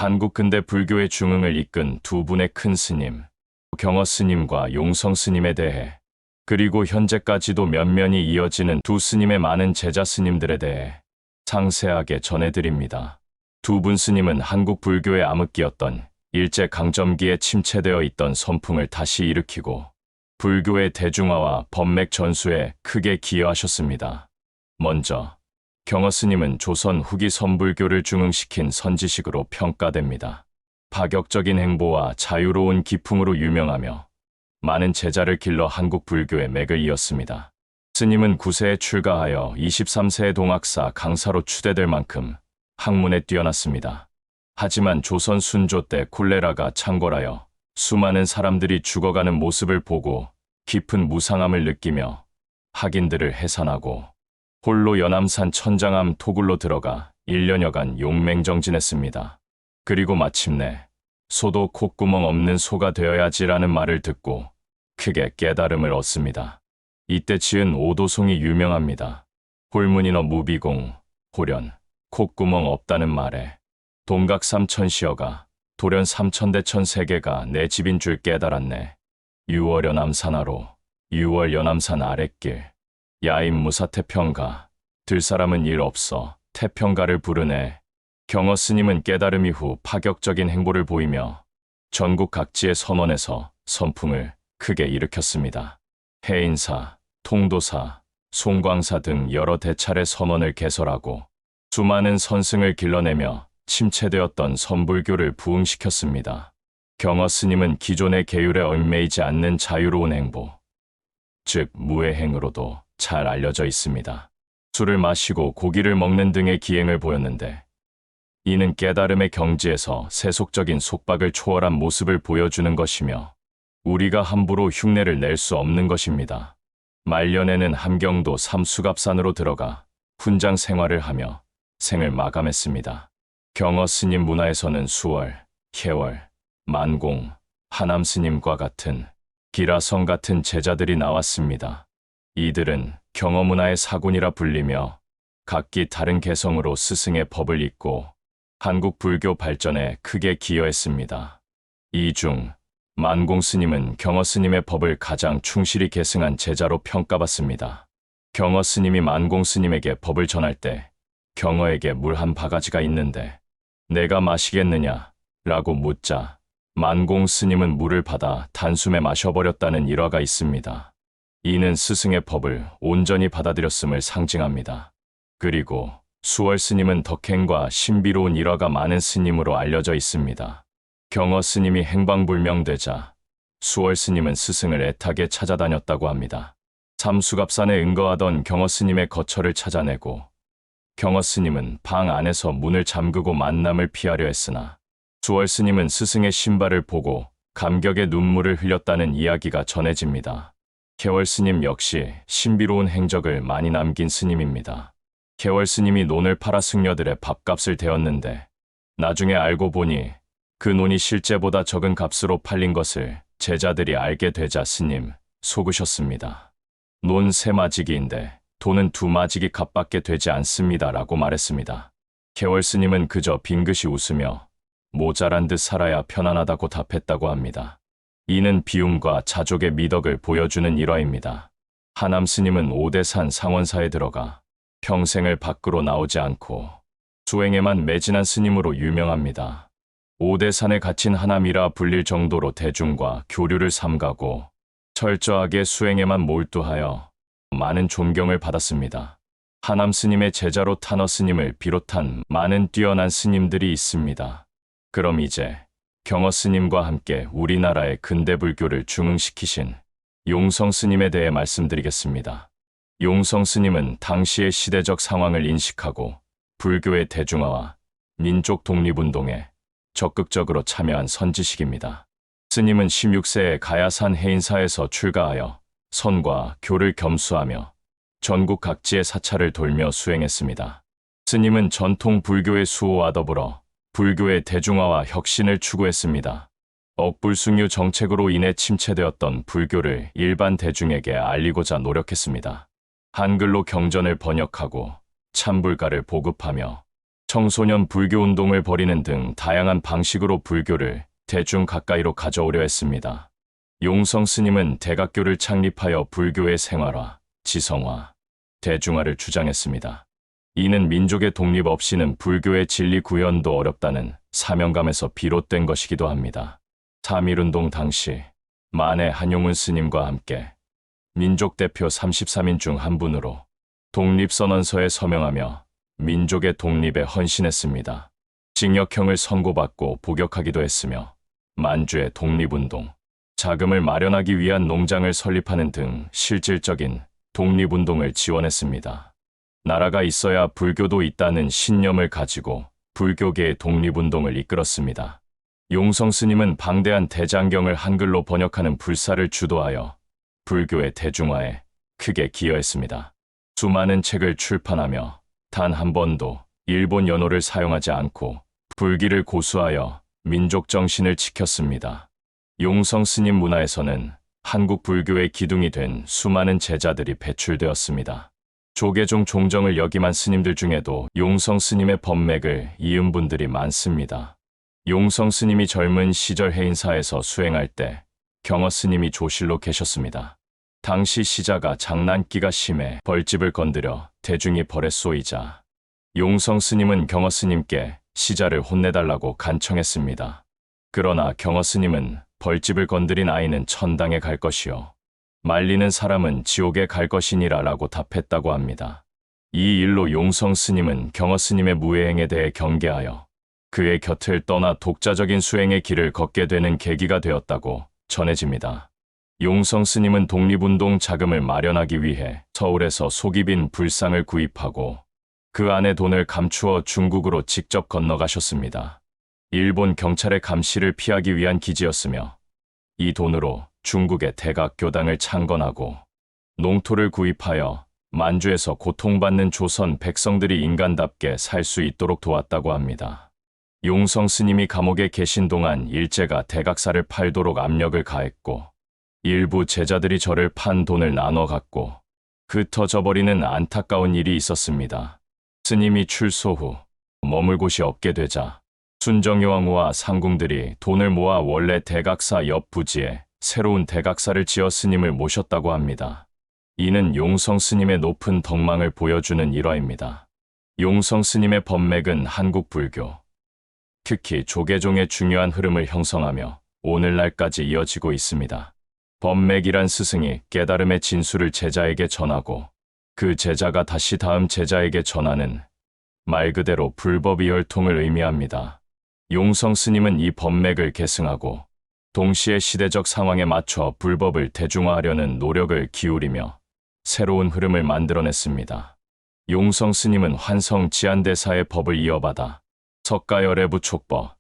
한국 근대 불교의 중흥을 이끈 두 분의 큰 스님, 경어 스님과 용성 스님에 대해, 그리고 현재까지도 면면이 이어지는 두 스님의 많은 제자 스님들에 대해 상세하게 전해드립니다. 두 분 스님은 한국 불교의 암흑기였던 일제강점기에 침체되어 있던 선풍을 다시 일으키고 불교의 대중화와 법맥 전수에 크게 기여하셨습니다. 먼저 경어 스님은 조선 후기 선불교를 중흥시킨 선지식으로 평가됩니다. 파격적인 행보와 자유로운 기풍으로 유명하며 많은 제자를 길러 한국 불교의 맥을 이었습니다. 스님은 9세에 출가하여 23세의 동학사 강사로 추대될 만큼 학문에 뛰어났습니다. 하지만 조선 순조 때 콜레라가 창궐하여 수많은 사람들이 죽어가는 모습을 보고 깊은 무상함을 느끼며 학인들을 해산하고 홀로 연암산 천장암 토굴로 들어가 1년여간 용맹정진했습니다. 그리고 마침내 소도 콧구멍 없는 소가 되어야지라는 말을 듣고 크게 깨달음을 얻습니다. 이때 지은 오도송이 유명합니다. 홀문인어 무비공, 호련, 콧구멍 없다는 말에 동각삼천시어가 돌연 삼천대천 세계가 내 집인 줄 깨달았네. 유월 연암산하로, 유월 연암산 아랫길, 야임 무사태평가, 들 사람은 일 없어 태평가를 부르네. 경어 스님은 깨달음 이후 파격적인 행보를 보이며 전국 각지의 선원에서 선풍을 크게 일으켰습니다. 해인사, 통도사, 송광사 등 여러 대차례 선원을 개설하고 수많은 선승을 길러내며 침체되었던 선불교를 부흥시켰습니다. 경어 스님은 기존의 계율에 얽매이지 않는 자유로운 행보, 즉 무해행으로도 잘 알려져 있습니다. 술을 마시고 고기를 먹는 등의 기행을 보였는데 이는 깨달음의 경지에서 세속적인 속박을 초월한 모습을 보여주는 것이며 우리가 함부로 흉내를 낼 수 없는 것입니다. 말년에는 함경도 삼수갑산으로 들어가 훈장 생활을 하며 생을 마감했습니다. 경어 스님 문화에서는 수월, 혜월, 만공, 하남 스님과 같은 기라성 같은 제자들이 나왔습니다. 이들은 경어 문화의 사군이라 불리며 각기 다른 개성으로 스승의 법을 잇고 한국 불교 발전에 크게 기여했습니다. 이 중 만공 스님은 경어 스님의 법을 가장 충실히 계승한 제자로 평가받습니다. 경어 스님이 만공 스님에게 법을 전할 때 경어에게 물 한 바가지가 있는데 내가 마시겠느냐? 라고 묻자 만공 스님은 물을 받아 단숨에 마셔버렸다는 일화가 있습니다. 이는 스승의 법을 온전히 받아들였음을 상징합니다. 그리고 수월 스님은 덕행과 신비로운 일화가 많은 스님으로 알려져 있습니다. 경어 스님이 행방불명되자 수월 스님은 스승을 애타게 찾아다녔다고 합니다. 삼수갑산에 은거하던 경어 스님의 거처를 찾아내고 경어 스님은 방 안에서 문을 잠그고 만남을 피하려 했으나 수월 스님은 스승의 신발을 보고 감격의 눈물을 흘렸다는 이야기가 전해집니다. 개월 스님 역시 신비로운 행적을 많이 남긴 스님입니다. 개월 스님이 논을 팔아 승려들의 밥값을 대었는데 나중에 알고 보니 그 논이 실제보다 적은 값으로 팔린 것을 제자들이 알게 되자 스님 속으셨습니다. 논 3마지기인데 돈은 2마지기 값밖에 되지 않습니다 라고 말했습니다. 개월 스님은 그저 빙긋이 웃으며 모자란 듯 살아야 편안하다고 답했다고 합니다. 이는 비움과 자족의 미덕을 보여주는 일화입니다. 하남 스님은 오대산 상원사에 들어가 평생을 밖으로 나오지 않고 수행에만 매진한 스님으로 유명합니다. 오대산에 갇힌 하남이라 불릴 정도로 대중과 교류를 삼가고 철저하게 수행에만 몰두하여 많은 존경을 받았습니다. 하남 스님의 제자로 탄어 스님을 비롯한 많은 뛰어난 스님들이 있습니다. 그럼 이제 경어 스님과 함께 우리나라의 근대 불교를 중흥시키신 용성 스님에 대해 말씀드리겠습니다. 용성 스님은 당시의 시대적 상황을 인식하고 불교의 대중화와 민족 독립운동에 적극적으로 참여한 선지식입니다. 스님은 16세에 가야산 해인사에서 출가하여 선과 교를 겸수하며 전국 각지의 사찰을 돌며 수행했습니다. 스님은 전통 불교의 수호와 더불어 불교의 대중화와 혁신을 추구했습니다. 억불숭유 정책으로 인해 침체되었던 불교를 일반 대중에게 알리고자 노력했습니다. 한글로 경전을 번역하고 참불가를 보급하며 청소년 불교 운동을 벌이는 등 다양한 방식으로 불교를 대중 가까이로 가져오려 했습니다. 용성 스님은 대각교를 창립하여 불교의 생활화, 지성화, 대중화를 주장했습니다. 이는 민족의 독립 없이는 불교의 진리 구현도 어렵다는 사명감에서 비롯된 것이기도 합니다. 3.1운동 당시 만해 한용운 스님과 함께 민족 대표 33인 중 한 분으로 독립선언서에 서명하며 민족의 독립에 헌신했습니다. 징역형을 선고받고 복역하기도 했으며 만주의 독립운동, 자금을 마련하기 위한 농장을 설립하는 등 실질적인 독립운동을 지원했습니다. 나라가 있어야 불교도 있다는 신념을 가지고 불교계의 독립운동을 이끌었습니다. 용성 스님은 방대한 대장경을 한글로 번역하는 불사를 주도하여 불교의 대중화에 크게 기여했습니다. 수많은 책을 출판하며 단 한 번도 일본 연호를 사용하지 않고 불기를 고수하여 민족 정신을 지켰습니다. 용성 스님 문화에서는 한국 불교의 기둥이 된 수많은 제자들이 배출되었습니다. 조계종 종정을 역임한 스님들 중에도 용성 스님의 법맥을 이은 분들이 많습니다. 용성 스님이 젊은 시절 해인사에서 수행할 때 경어 스님이 조실로 계셨습니다. 당시 시자가 장난기가 심해 벌집을 건드려 대중이 벌에 쏘이자 용성 스님은 경어 스님께 시자를 혼내달라고 간청했습니다. 그러나 경어 스님은 벌집을 건드린 아이는 천당에 갈 것이요 말리는 사람은 지옥에 갈 것이니라 라고 답했다고 합니다. 이 일로 용성 스님은 경어 스님의 무예행에 대해 경계하여 그의 곁을 떠나 독자적인 수행의 길을 걷게 되는 계기가 되었다고 전해집니다. 용성 스님은 독립운동 자금을 마련하기 위해 서울에서 속이 빈 불상을 구입하고 그 안에 돈을 감추어 중국으로 직접 건너가셨습니다. 일본 경찰의 감시를 피하기 위한 기지였으며 이 돈으로 중국의 대각교당을 창건하고 농토를 구입하여 만주에서 고통받는 조선 백성들이 인간답게 살 수 있도록 도왔다고 합니다. 용성 스님이 감옥에 계신 동안 일제가 대각사를 팔도록 압력을 가했고 일부 제자들이 저를 판 돈을 나눠 갖고 흩어져버리는 안타까운 일이 있었습니다. 스님이 출소 후 머물 곳이 없게 되자 순정여왕후와 상궁들이 돈을 모아 원래 대각사 옆 부지에 새로운 대각사를 지어 스님을 모셨다고 합니다. 이는 용성 스님의 높은 덕망을 보여주는 일화입니다. 용성 스님의 법맥은 한국 불교, 특히 조계종의 중요한 흐름을 형성하며 오늘날까지 이어지고 있습니다. 법맥이란 스승이 깨달음의 진수를 제자에게 전하고 그 제자가 다시 다음 제자에게 전하는 말 그대로 불법이 혈통을 의미합니다. 용성 스님은 이 법맥을 계승하고 동시에 시대적 상황에 맞춰 불법을 대중화하려는 노력을 기울이며 새로운 흐름을 만들어냈습니다. 용성 스님은 환성 지안대사의 법을 이어받아 석가열애부 촉법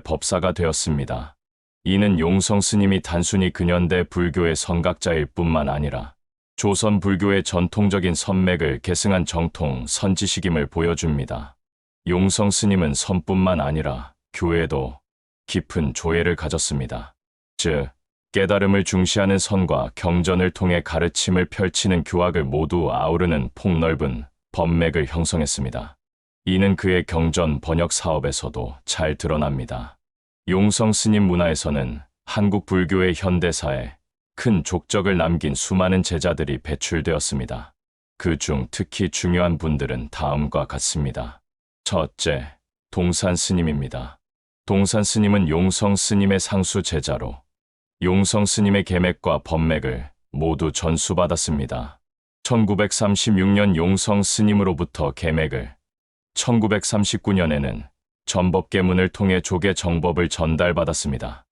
법사가 되었습니다. 이는 용성 스님이 단순히 근현대 불교의 선각자일 뿐만 아니라 조선 불교의 전통적인 선맥을 계승한 정통 선지식임을 보여줍니다. 용성 스님은 선뿐만 아니라 교회도 깊은 조예를 가졌습니다. 즉, 깨달음을 중시하는 선과 경전을 통해 가르침을 펼치는 교학을 모두 아우르는 폭넓은 법맥을 형성했습니다. 이는 그의 경전 번역 사업에서도 잘 드러납니다. 용성 스님 문화에서는 한국 불교의 현대사에 큰 족적을 남긴 수많은 제자들이 배출되었습니다. 그중 특히 중요한 분들은 다음과 같습니다. 첫째, 동산 스님입니다. 동산 스님은 용성 스님의 상수 제자로 용성 스님의 계맥과 법맥을 모두 전수받았습니다. 1936년 용성 스님으로부터 계맥을, 1939년에는 전법계문을 통해 조계 정법을 전달받았습니다.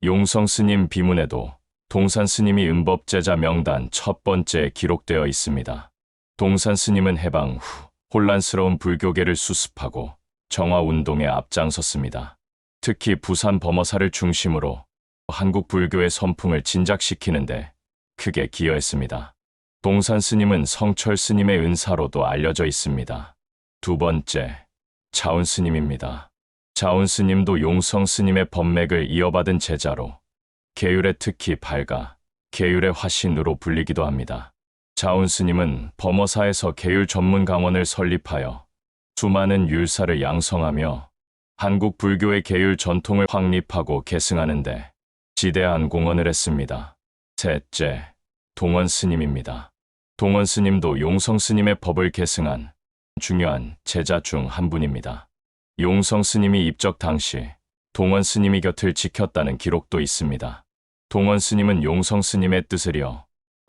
용성 스님 비문에도 동산 스님이 은법제자 명단 첫 번째에 기록되어 있습니다. 동산 스님은 해방 후 혼란스러운 불교계를 수습하고 정화운동에 앞장섰습니다. 특히 부산 범어사를 중심으로 한국 불교의 선풍을 진작시키는데 크게 기여했습니다. 동산 스님은 성철 스님의 은사로도 알려져 있습니다. 두 번째, 자운 스님입니다. 자운 스님도 용성 스님의 법맥을 이어받은 제자로 계율의 특히 발가, 계율의 화신으로 불리기도 합니다. 자운 스님은 범어사에서 계율 전문 강원을 설립하여 수많은 율사를 양성하며 한국 불교의 계율 전통을 확립하고 계승하는데 지대한 공헌을 했습니다. 셋째, 동원 스님입니다. 동원 스님도 용성 스님의 법을 계승한 중요한 제자 중 한 분입니다. 용성 스님이 입적 당시 동원 스님이 곁을 지켰다는 기록도 있습니다. 동원 스님은 용성 스님의 뜻을 이어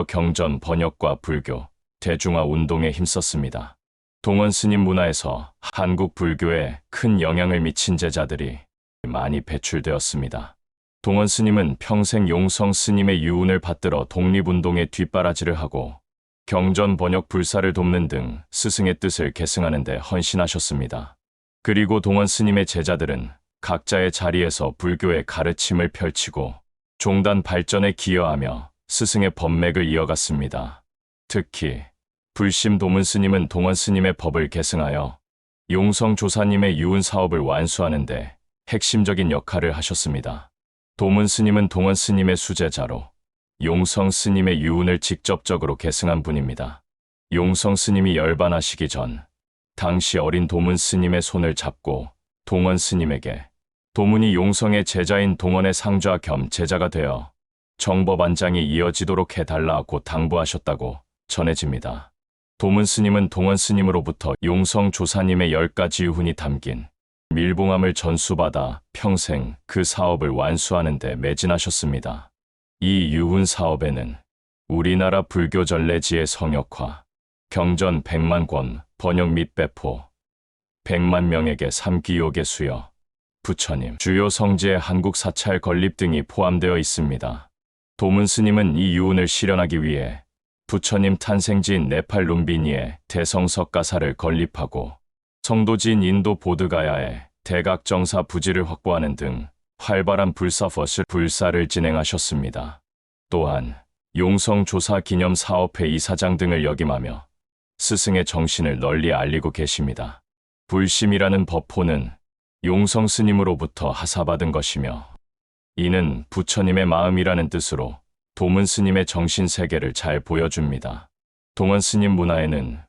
경전 번역과 불교, 대중화 운동에 힘썼습니다. 동원 스님 문화에서 한국 불교에 큰 영향을 미친 제자들이 많이 배출되었습니다. 동원 스님은 평생 용성 스님의 유운을 받들어 독립운동에 뒷바라지를 하고 경전 번역 불사를 돕는 등 스승의 뜻을 계승하는 데 헌신하셨습니다. 그리고 동원 스님의 제자들은 각자의 자리에서 불교의 가르침을 펼치고 종단 발전에 기여하며 스승의 법맥을 이어갔습니다. 특히 불심 도문 스님은 동원 스님의 법을 계승하여 용성 조사님의 유운 사업을 완수하는 데 핵심적인 역할을 하셨습니다. 도문 스님은 동원 스님의 수제자로 용성 스님의 유운을 직접적으로 계승한 분입니다. 용성 스님이 열반하시기 전 당시 어린 도문 스님의 손을 잡고 동원 스님에게 도문이 용성의 제자인 동원의 상좌 겸 제자가 되어 정법안장이 이어지도록 해달라고 당부하셨다고 전해집니다. 도문 스님은 동원 스님으로부터 용성 조사님의 10가지 유훈이 담긴 밀봉함을 전수받아 평생 그 사업을 완수하는 데 매진하셨습니다. 이 유훈 사업에는 우리나라 불교 전래지의 성역화, 경전 100만 권, 번역 및 배포, 100만 명에게 3기욕의 수여, 부처님, 주요 성지의 한국 사찰 건립 등이 포함되어 있습니다. 도문 스님은 이 유훈을 실현하기 위해 부처님 탄생지인 네팔 룸비니에 대성석가사를 건립하고 성도지인 인도 보드가야에 대각정사 부지를 확보하는 등 활발한 불사를 진행하셨습니다. 또한 용성조사 기념 사업회 이사장 등을 역임하며 스승의 정신을 널리 알리고 계십니다. 불심이라는 법호는 용성 스님으로부터 하사받은 것이며 이는 부처님의 마음이라는 뜻으로 도문 스님의 정신 세계를 잘 보여줍니다. 동원 스님 문화에는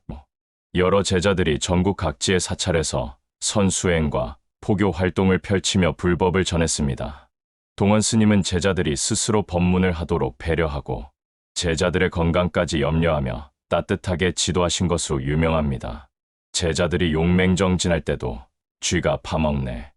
여러 제자들이 전국 각지의 사찰에서 선수행과 포교 활동을 펼치며 불법을 전했습니다. 동원 스님은 제자들이 스스로 법문을 하도록 배려하고 제자들의 건강까지 염려하며 따뜻하게 지도하신 것으로 유명합니다. 제자들이 용맹정진할 때도 쥐가 파먹네,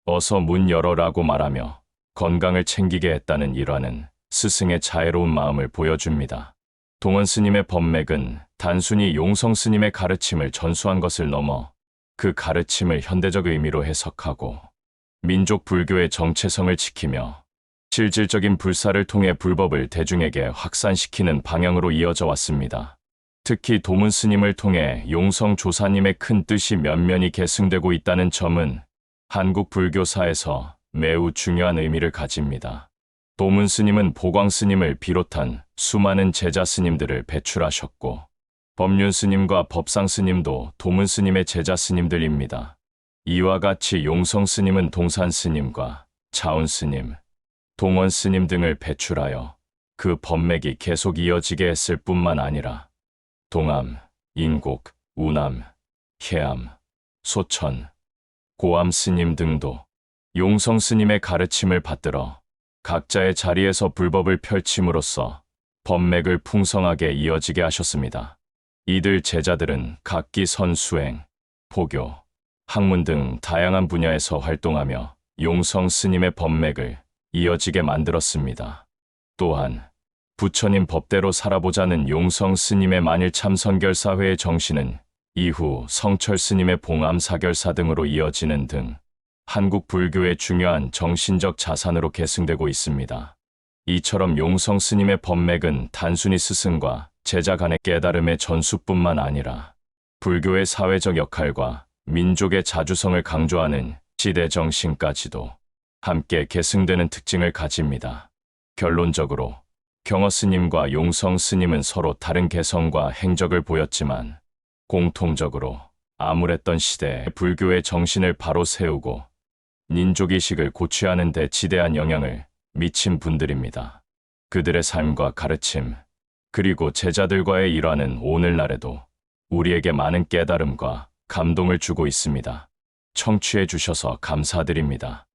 어서 문 열어라고 말하며 건강을 챙기게 했다는 일화는 스승의 자애로운 마음을 보여줍니다. 동원 스님의 법맥은 단순히 용성 스님의 가르침을 전수한 것을 넘어 그 가르침을 현대적 의미로 해석하고 민족 불교의 정체성을 지키며 실질적인 불사를 통해 불법을 대중에게 확산시키는 방향으로 이어져 왔습니다. 특히 도문 스님을 통해 용성 조사님의 큰 뜻이 면면히 계승되고 있다는 점은 한국 불교사에서 매우 중요한 의미를 가집니다. 도문 스님은 보광 스님을 비롯한 수많은 제자 스님들을 배출하셨고 법륜 스님과 법상 스님도 도문 스님의 제자 스님들입니다. 이와 같이 용성 스님은 동산 스님과 차운 스님, 동원 스님 등을 배출하여 그 법맥이 계속 이어지게 했을 뿐만 아니라 동암, 인곡, 우남, 해암, 소천, 고암 스님 등도 용성 스님의 가르침을 받들어 각자의 자리에서 불법을 펼침으로써 법맥을 풍성하게 이어지게 하셨습니다. 이들 제자들은 각기 선수행, 포교, 학문 등 다양한 분야에서 활동하며 용성 스님의 법맥을 이어지게 만들었습니다. 또한 부처님 법대로 살아보자는 용성 스님의 만일 참선결사회의 정신은 이후 성철 스님의 봉암사결사 등으로 이어지는 등 한국 불교의 중요한 정신적 자산으로 계승되고 있습니다. 이처럼 용성 스님의 법맥은 단순히 스승과 제자 간의 깨달음의 전수뿐만 아니라 불교의 사회적 역할과 민족의 자주성을 강조하는 시대 정신까지도 함께 계승되는 특징을 가집니다. 결론적으로 경허 스님과 용성 스님은 서로 다른 개성과 행적을 보였지만 공통적으로 암울했던 시대에 불교의 정신을 바로 세우고 민족의식을 고취하는 데 지대한 영향을 미친 분들입니다. 그들의 삶과 가르침, 그리고 제자들과의 일화는 오늘날에도 우리에게 많은 깨달음과 감동을 주고 있습니다. 청취해 주셔서 감사드립니다.